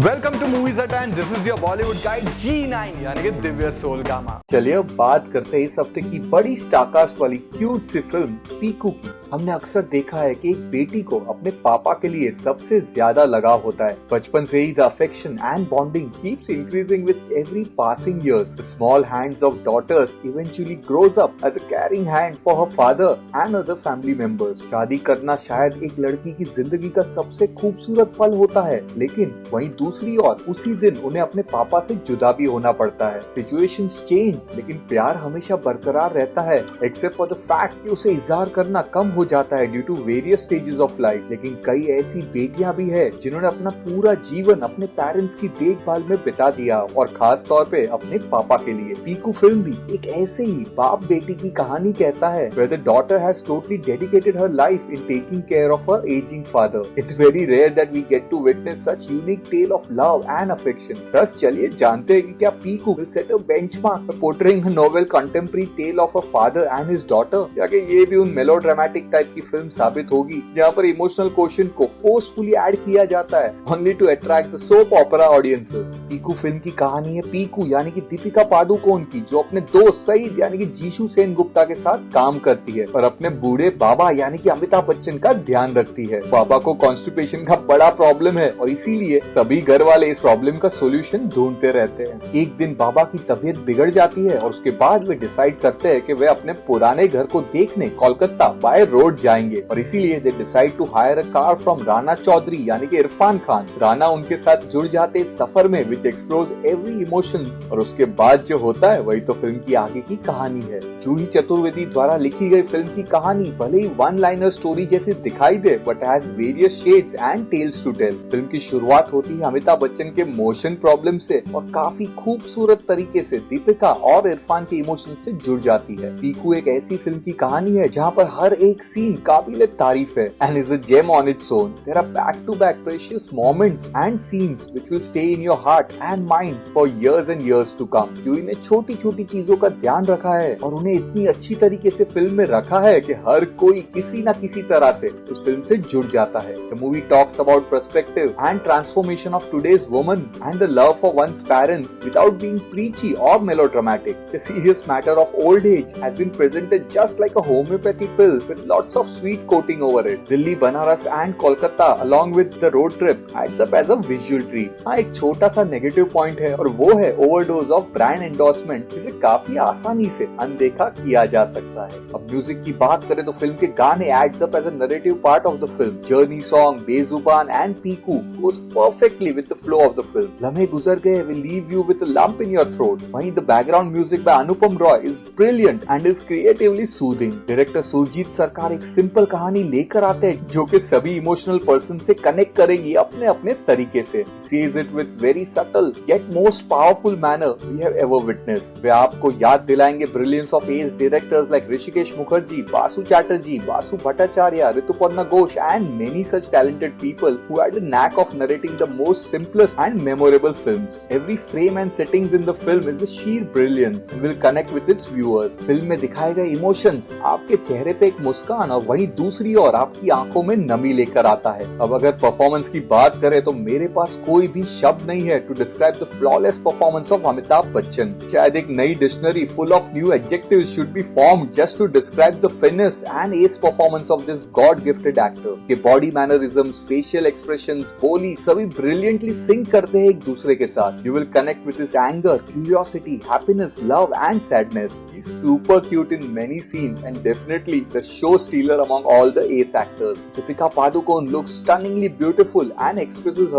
Welcome to movies at and this is your Bollywood guide G9 यानी कि दिव्य सोलगामा। चलिए अब बात करते हैं इस हफ्ते की बड़ी स्टारकास्ट वाली क्यूट सी फिल्म पीकू की। हमने अक्सर देखा है कि एक बेटी को अपने पापा के लिए सबसे ज्यादा लगाव होता है। बचपन से ही the affection and bonding keeps increasing with every passing years. The small hands of daughters eventually grows up as a caring hand for her father and other family members. शादी करना शायद एक लड़की की जिंदगी का सबसे खूबसूरत पल होता है, लेकिन वहीं दूसरी ओर उसी दिन उन्हें अपने पापा से जुदा भी होना पड़ता है। सिचुएशंस चेंज, लेकिन प्यार हमेशा बरकरार रहता है, एक्सेप्ट फॉर द फैक्ट कि उसे इजहार करना कम हो जाता है due to various stages of life. लेकिन कई ऐसी बेटियां भी है जिन्होंने अपना पूरा जीवन अपने पेरेंट्स की देखभाल में बिता दिया, और खास तौर पे अपने पापा के लिए। पीकू फिल्म भी एक ऐसे ही बाप बेटी की कहानी कहता है, where the daughter has totally dedicated her life in taking care of her aging father. It's very rare that we get to witness such unique tale of love and affection. बस चलिए जानते हैं कि क्या Piku will set a benchmark by portraying a novel contemporary tale of a father and his daughter, या कि ये भी उन मेलोड्रामेटिक टाइप की फिल्म साबित होगी जहाँ पर इमोशनल क्वोशिएंट को फोर्सफुली ऐड किया जाता है only to attract the soap opera audiences. Piku film की कहानी है पीकू यानी कि दीपिका पादुकोण की, जो अपने दोस्त सईद यानी कि जीशू सेन गुप्ता के साथ काम करती है और अपने बूढ़े बाबा यानी कि अमिताभ बच्चन का ध्यान रखती है। बाबा को कॉन्स्टिपेशन का बड़ा प्रॉब्लम है और इसीलिए सभी घर वाले इस प्रॉब्लम का सोल्यूशन ढूंढते रहते हैं। एक दिन बाबा की तबीयत बिगड़ जाती है और उसके बाद वे डिसाइड करते हैं कि वे अपने पुराने घर को देखने कोलकाता बाय रोड जाएंगे, और इसीलिए they decide to hire a car from Rana Chaudhary यानी कि इरफान खान। राणा उनके साथ जुड़ जाते इस सफर में विच एक्सप्लोर्स एवरी इमोशंस, और उसके बाद जो होता है वही तो फिल्म की आगे की कहानी है। जूही चतुर्वेदी द्वारा लिखी गई फिल्म की कहानी भले ही वन लाइनर स्टोरी जैसी दिखाई दे, but has various shades and tales to tell. Film की शुरुआत होती है अमिताभ बच्चन के मोशन प्रॉब्लम से और काफी खूबसूरत तरीके से दीपिका और इरफान के इमोशन से जुड़ जाती है। पीकू एक ऐसी फिल्म की कहानी है जहाँ पर हर एक सीन काबिल तारीफ है and is a gem on its own. There are back-to-back precious moments and scenes which will stay in your heart and mind for years and years to come. जूही ने छोटी-छोटी चीजों का ध्यान रखा है और उन्हें इतनी अच्छी तरीके से फिल्म में रखा है कि हर कोई किसी न किसी तरह से इस फिल्म से जुड़ जाता है। The movie talks about perspective and transformation of today's woman and the love for one's parents without being preachy or melodramatic. The serious matter of old age has been presented just like a homeopathy pill with lots of sweet coating over it. Delhi, Banaras and Kolkata along with the road trip adds up as a visual treat. हाँ, एक छोटा सा negative point है और वो है overdose of brand endorsement, जिसे काफी आसानी से अनदेखा किया जा सकता है। अब म्यूजिक की बात करें तो फिल्म के गाने adds up as a narrative part of the film. Journey song, बेजुबान and Piku goes perfectly with the flow of the film. लम्हे गुजर गए will leave you with a lump in your throat. वहीं the background music by Anupam Roy is brilliant and is creatively soothing. Director Surjit सरकार एक simple कहानी लेकर आते हैं जो कि सभी इमोशनल पर्सन से कनेक्ट करेगी अपने अपने तरीके से। Says it with very subtle yet most powerful manner we have ever witnessed. वे आपको याद दिलाएंगे brilliance of ace directors like Rishikesh Mukherjee, Basu Chatterjee, Basu Bhattacharya, Rituparna Ghosh and many such talented people who had a knack of narrating the most simplest and memorable films. Every frame and settings in the film is a sheer brilliance and will connect with its viewers. Film में दिखाए गए emotions आपके चेहरे पे एक मुस्कान और वहीं दूसरी ओर आपकी आंखों में नमी लेकर आता है। अब अगर परफॉर्मेंस की बात करें तो मेरे पास कोई भी शब्द नहीं है to describe the flawless performance of Amitabh Bachchan. शायद एक नई dictionary full of new adjectives should be formed just to describe the finesse and ace performance of this god gifted actor. के बॉडी मैनरिज्म्स, फेशियल एक्सप्रेशंस, बोली सभी brilliantly sink करते हैं एक दूसरे के साथ। You will connect with his anger, curiosity, happiness, love and sadness. He is super cute in many scenes and definitely the show stealer among all the ace actors. Deepika Padukone looks stunningly beautiful and expresses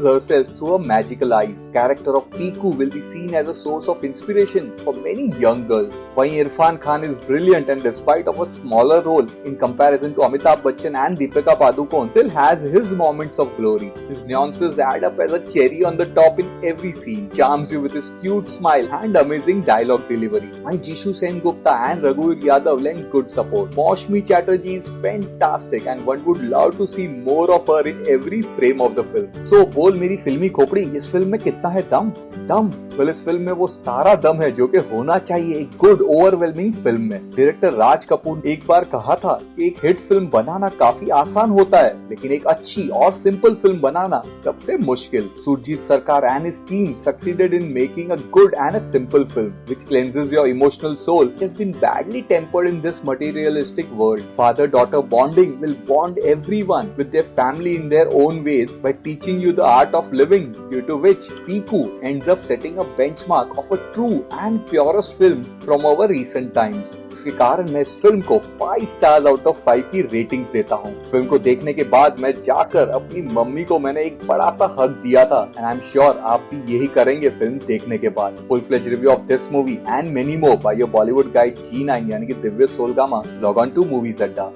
herself through her magical eyes. Character of Piku will be seen as a source of inspiration for many young girls. While Irfan Khan is brilliant and despite of a smaller role in comparison to Amitabh Bachchan and Deepika Padukone, still has his moments of glory. His nuances add up as a cherry on the top in every scene. Charms you with his cute smile and amazing dialogue delivery. While Jishu Sen Gupta and Raghuveer Yadav lend good support. Maushmi Chatterjee is fantastic and one would love to see more of her in every frame of the film. So बोल मेरी फिल्मी खोपड़ी, इस film में कितना है दम? दम? वेल इस फिल्म में वो सारा दम है जो कि होना चाहिए एक गुड ओवरवेलमिंग फिल्म में। डायरेक्टर राज कपूर ने एक बार कहा था कि एक हिट फिल्म बनाना काफी आसान होता है, लेकिन एक अच्छी और सिंपल फिल्म बनाना सबसे मुश्किल। सुरजीत सरकार and his team succeeded in making a good and a simple film which cleanses your emotional soul, which has been badly tempered in this materialistic world. Father-daughter bonding will bond everyone with their family in their own ways by teaching you the art of living, due to which Piku ends up setting a benchmark of a true and purest films from our recent times. इसके कारण मैं इस film को 5 stars out of 5 की ratings देता हूँ। Film को देखने के बाद मैं जाकर अपनी मम्मी को मैंने एक बड़ा सा हग दिया था एंड आई एम श्योर आप भी यही करेंगे फिल्म देखने के बाद। Full fledge review of this movie and many more by your Bollywood guide G9 यानी कि Divya Solgama. Log on to movies अड्डा।